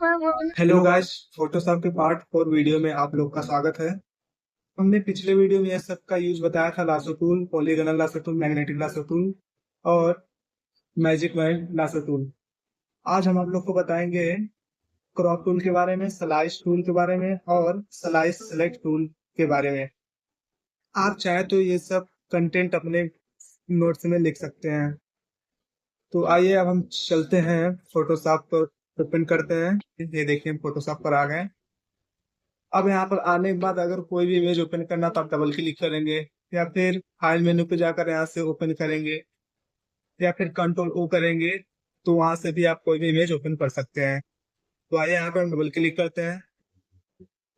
Hello guys, Photoshop के part 4 video में आप लोग का स्वागत है। हमने पिछले वीडियो में यह सब का यूज बताया था, lasso tool, polygonal lasso tool, magnetic lasso tool और मैजिक बैंड लासो टूल। आज हम आप लोग को बताएंगे क्रॉप टूल के बारे में, स्लाइस टूल के बारे में और स्लाइस सेलेक्ट टूल के बारे में। आप चाहे तो ये सब कंटेंट अपने नोट्स में लिख सकते हैं। तो आइए अब हम चलते हैं फोटोशॉप पर, ओपन करते हैं। ये देखिए हम फोटोशॉप पर आ गए। अब यहाँ पर आने के बाद अगर कोई भी इमेज ओपन करना तो आप डबल क्लिक करेंगे, या फिर फाइल मेनू पे जाकर यहाँ से ओपन करेंगे, या फिर कंट्रोल ओ करेंगे तो वहां से भी आप कोई भी इमेज ओपन कर सकते हैं। तो आइए यहाँ पर हम डबल क्लिक करते हैं।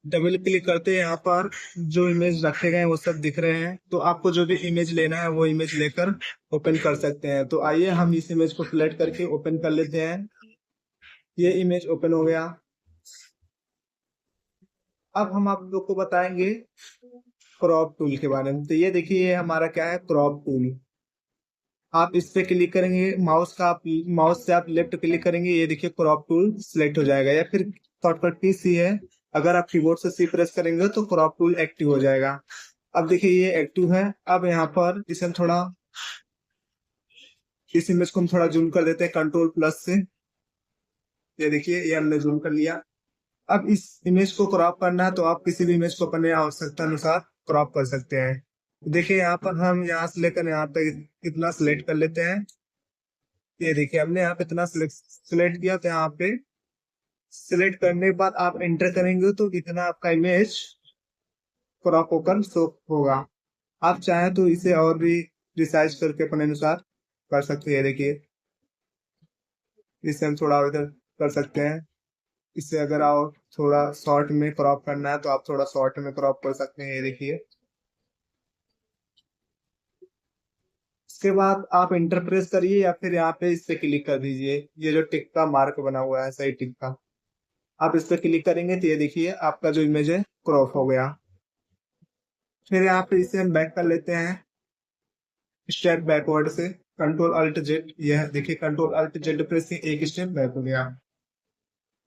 डबल क्लिक करते हैं, यहाँ पर जो इमेज रखे गए हैं वो सब दिख रहे हैं। तो आपको जो भी इमेज लेना है वो इमेज लेकर ओपन कर सकते हैं। तो आइए हम इस इमेज को सिलेक्ट करके ओपन कर लेते हैं। ये इमेज ओपन हो गया। अब हम आप लोग को बताएंगे क्रॉप टूल के बारे में। तो ये देखिए, ये हमारा क्या है, क्रॉप टूल। आप इस पे क्लिक करेंगे, माउस से आप लेफ्ट क्लिक करेंगे, ये देखिए क्रॉप टूल सिलेक्ट हो जाएगा। या फिर शॉर्टकट की सी है, अगर आप कीबोर्ड से सी प्रेस करेंगे तो क्रॉप टूल एक्टिव हो जाएगा। अब देखिए ये एक्टिव है। अब यहाँ पर इसे हम थोड़ा, इस इमेज को हम थोड़ा जूम कर देते हैं कंट्रोल प्लस से। ये देखिए ये हमने जूम कर लिया। अब इस इमेज को क्रॉप करना है तो आप किसी भी इमेज को अपने आवश्यकता अनुसार क्रॉप कर सकते हैं। देखिए यहाँ पर हम यहाँ से लेकर यहाँ तक इतना सिलेक्ट कर लेते हैं। ये देखिए हमने यहाँ पे इतना सिलेक्ट किया। तो यहाँ पे सिलेक्ट करने के बाद आप एंटर करेंगे तो इतना आपका इमेज क्रॉप होकर शो होगा। आप चाहें तो इसे और भी रिसाइज करके अपने अनुसार कर सकते हैं। देखिए इसे हम थोड़ा इधर कर सकते हैं। इससे अगर आप थोड़ा शॉर्ट में क्रॉप करना है तो आप थोड़ा शॉर्ट में क्रॉप कर सकते हैं। ये देखिए, इसके बाद आप इंटर प्रेस करिए या फिर यहाँ पे इस पे क्लिक कर दीजिए। ये जो टिक का मार्क बना हुआ है, सही टिक का, आप इस पे क्लिक करेंगे तो ये देखिए आपका जो इमेज है क्रॉप हो गया। फिर यहाँ पे इसे हम बैक कर लेते हैं स्टेप बैकवर्ड से, कंट्रोल अल्ट जेड। यह देखिए कंट्रोल अल्ट जेड प्रेस से एक स्टेप बैक हो गया।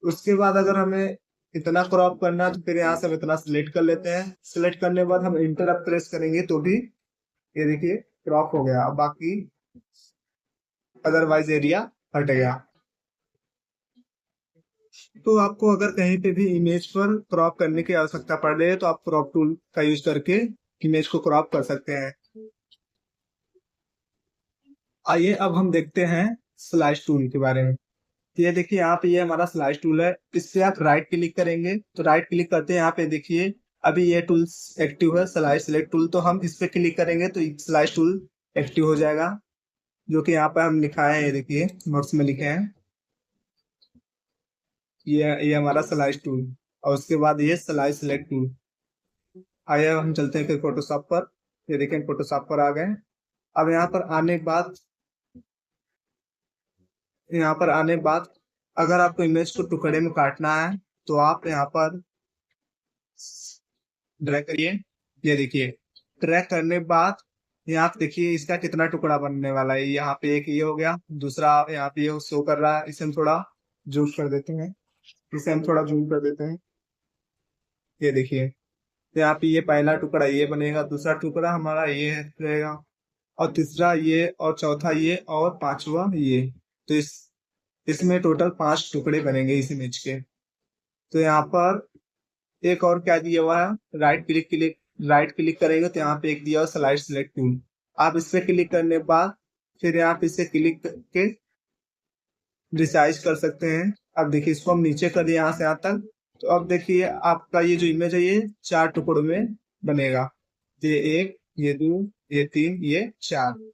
उसके बाद अगर हमें इतना क्रॉप करना है तो फिर यहाँ से हम इतना सिलेक्ट कर लेते हैं। सिलेक्ट करने के बाद हम इंटर अब प्रेस करेंगे तो भी ये देखिए क्रॉप हो गया। अब बाकी अदरवाइज एरिया हट गया। तो आपको अगर कहीं पे भी इमेज पर क्रॉप करने की आवश्यकता पड़ रही है तो आप क्रॉप टूल का यूज करके इमेज को क्रॉप कर सकते हैं। आइए अब हम देखते हैं स्लाइस टूल के बारे में। तो ये देखिए यहाँ पे ये हमारा स्लाइस टूल है। इससे आप राइट क्लिक करेंगे तो राइट क्लिक करते हैं, यहाँ पे देखिए अभी ये टूल्स एक्टिव है, स्लाइस सेलेक्ट टूल। तो हम इस पे क्लिक करेंगे तो स्लाइस टूल एक्टिव हो जाएगा, जो कि यहाँ पे हम लिखा है। ये देखिए नोट्स में लिखे हैं, ये हमारा स्लाइस टूल। और उसके बाद ये स्लाइस सेलेक्ट टूल। आइए अब हम चलते हैं फिर फोटोशॉप पर। ये देखिए फोटोशॉप पर आ गए। अब यहाँ पर आने के बाद अगर आपको इमेज को टुकड़े में काटना है तो आप यहाँ पर ड्रैग करिए। ये देखिए ड्रैग करने के बाद यहाँ पे देखिए इसका कितना टुकड़ा बनने वाला है। यहाँ पे एक ये हो गया, दूसरा यहाँ पे ये शो कर रहा है। इसे हम थोड़ा जूम कर देते हैं। इसे हम थोड़ा जूम कर देते हैं। ये देखिए, तो यहाँ पे ये पहला टुकड़ा ये बनेगा, दूसरा टुकड़ा हमारा ये रहेगा, और तीसरा ये, और चौथा ये, और पांचवा ये। तो इसमें टोटल 5 टुकड़े बनेंगे इस इमेज के। तो यहाँ पर एक और क्या दिया हुआ है, राइट क्लिक करेंगे तो यहाँ पे एक दिया हुआ स्लाइड सिलेक्ट टूल। आप इस पे क्लिक करने के बाद फिर यहाँ पे इसे क्लिक करके रिसाइज कर सकते हैं। अब देखिए इसको हम नीचे कर दिए यहाँ से यहाँ तक। तो अब देखिए आपका ये जो इमेज है ये 4 टुकड़ों में बनेगा। ये 1, ये 2, ये 3, ये 4।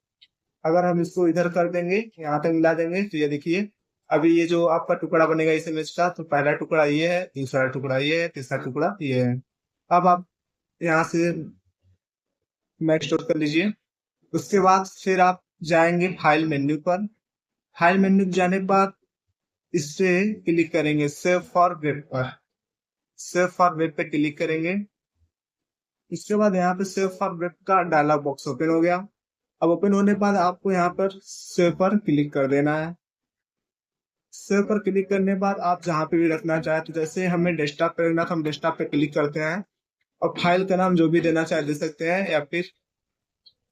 अगर हम इसको इधर कर देंगे, यहाँ तक मिला देंगे, तो ये देखिए अभी ये जो आपका टुकड़ा बनेगा इस इमेज का, तो पहला टुकड़ा ये है, दूसरा टुकड़ा ये है, तीसरा टुकड़ा ये है। अब आप यहाँ से मैक्स स्टोर कर लीजिए। उसके बाद फिर आप जाएंगे फाइल मेन्यू पर। फाइल मेन्यू जाने के बाद इस पे क्लिक करेंगे सेव फॉर वेब पर। सेव फॉर वेब पे क्लिक करेंगे। इसके बाद यहाँ पे सेव फॉर वेब का डायलॉग बॉक्स ओपन हो गया। अब ओपन होने के बाद आपको यहाँ पर सेव पर क्लिक कर देना है। सेव पर क्लिक करने के बाद आप जहाँ पे भी रखना चाहें, तो जैसे हमें डेस्कटॉप पे रखना, तो हम डेस्कटॉप पे क्लिक करते हैं और फाइल का नाम जो भी देना चाहे दे सकते हैं, या फिर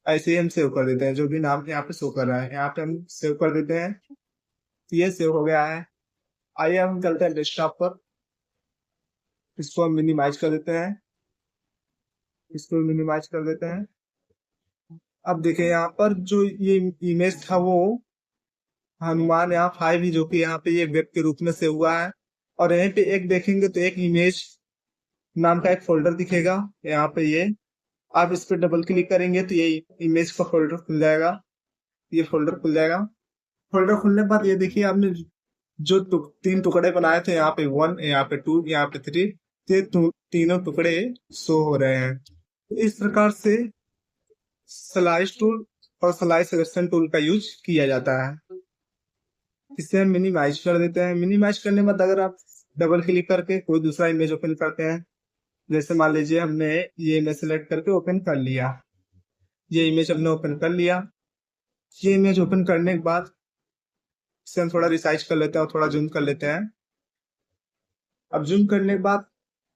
ऐसे ही हम सेव कर देते हैं जो भी नाम यहाँ पे शो कर रहा है, यहाँ पे हम सेव कर देते हैं। ये सेव हो गया है। आइए हम चलते हैं डेस्कटॉप पर, इसको हम मिनिमाइज कर देते हैं, इसको मिनिमाइज कर देते हैं। अब देखिए यहाँ पर जो ये इमेज था वो हनुमान यहाँ 5 ही, जो कि यहाँ पे ये वेब के रूप में से हुआ है। और यहीं पे एक देखेंगे तो एक इमेज नाम का एक फोल्डर दिखेगा यहाँ पे। ये आप इस पे डबल क्लिक करेंगे तो ये इमेज का फोल्डर खुल जाएगा, ये फोल्डर खुल जाएगा। फोल्डर खुलने के बाद ये देखिए आपने जो तीन टुकड़े बनाए थे, यहाँ पे 1, यहाँ पे 2, यहाँ पे 3, ये तीनों टुकड़े शो हो रहे हैं। तो इस प्रकार से स्लाइस टूल और स्लाइस सिलेक्शन टूल का यूज किया जाता है। इसे हम मिनिमाइज कर देते हैं। मिनिमाइज करने के बाद अगर आप डबल क्लिक करके कोई दूसरा इमेज ओपन करते हैं, जैसे मान लीजिए हमने ये इमेज सेलेक्ट करके ओपन कर लिया, ये इमेज हमने ओपन कर लिया। ये इमेज ओपन करने के बाद इसे हम थोड़ा रिसाइज कर लेते हैं और थोड़ा जूम कर लेते हैं। अब जूम करने के बाद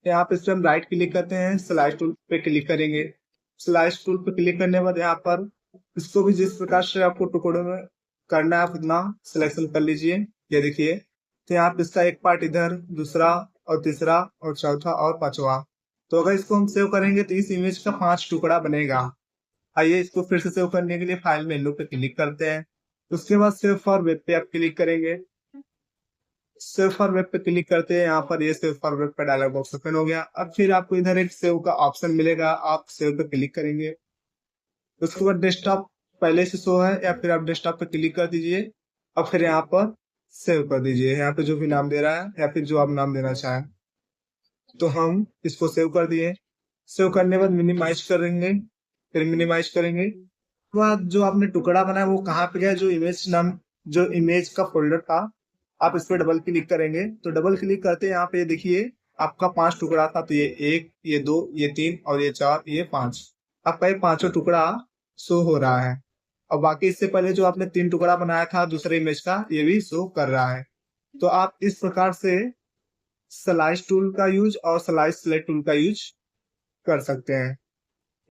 यहाँ पे इस पे हम राइट क्लिक करते हैं, स्लाइस टूल पे क्लिक करेंगे। स्लाइस टूल पे क्लिक करने के बाद यहाँ पर इसको भी जिस प्रकार से आपको टुकड़ों में करना है आप उतना सिलेक्शन कर लीजिए। ये देखिए, तो यहाँ पे इसका एक पार्ट इधर, दूसरा और तीसरा और चौथा और पांचवा। तो अगर इसको हम सेव करेंगे तो इस इमेज का 5 टुकड़ा बनेगा। आइए इसको फिर से सेव करने के लिए फाइल मेन्यू पे क्लिक करते हैं। उसके बाद सेव फॉर वेब पे आप क्लिक करेंगे। सेव फॉर वेब पे क्लिक करते हैं, यहाँ पर ये सेव फॉर वेब का डायलॉग बॉक्स ओपन हो गया। अब फिर आपको इधर एक सेव का ऑप्शन मिलेगा, आप सेव पे क्लिक करेंगे। उसके बाद डेस्कटॉप पहले से शो है, या फिर आप डेस्कटॉप पे क्लिक कर दीजिए और फिर यहाँ पर सेव कर दीजिए, यहाँ पे जो भी नाम दे रहा है या फिर जो आप नाम देना चाहें। तो हम इसको सेव कर दिए। सेव करने के बाद मिनिमाइज करेंगे, फिर मिनिमाइज करेंगे। उसके बाद जो आपने टुकड़ा बनाया वो कहाँ पे गया, जो इमेज का फोल्डर था, आप इस पे डबल क्लिक करेंगे। तो डबल क्लिक करते यहाँ पे देखिए आपका 5 टुकड़ा था, तो ये 1, ये 2, ये 3 और ये 4, ये 5। आपका ये पांचों टुकड़ा शो हो रहा है। और बाकी इससे पहले जो आपने 3 टुकड़ा बनाया था दूसरे इमेज का, ये भी शो कर रहा है। तो आप इस प्रकार से स्लाइस टूल का यूज और स्लाइस सिलेक्ट टूल का यूज कर सकते हैं।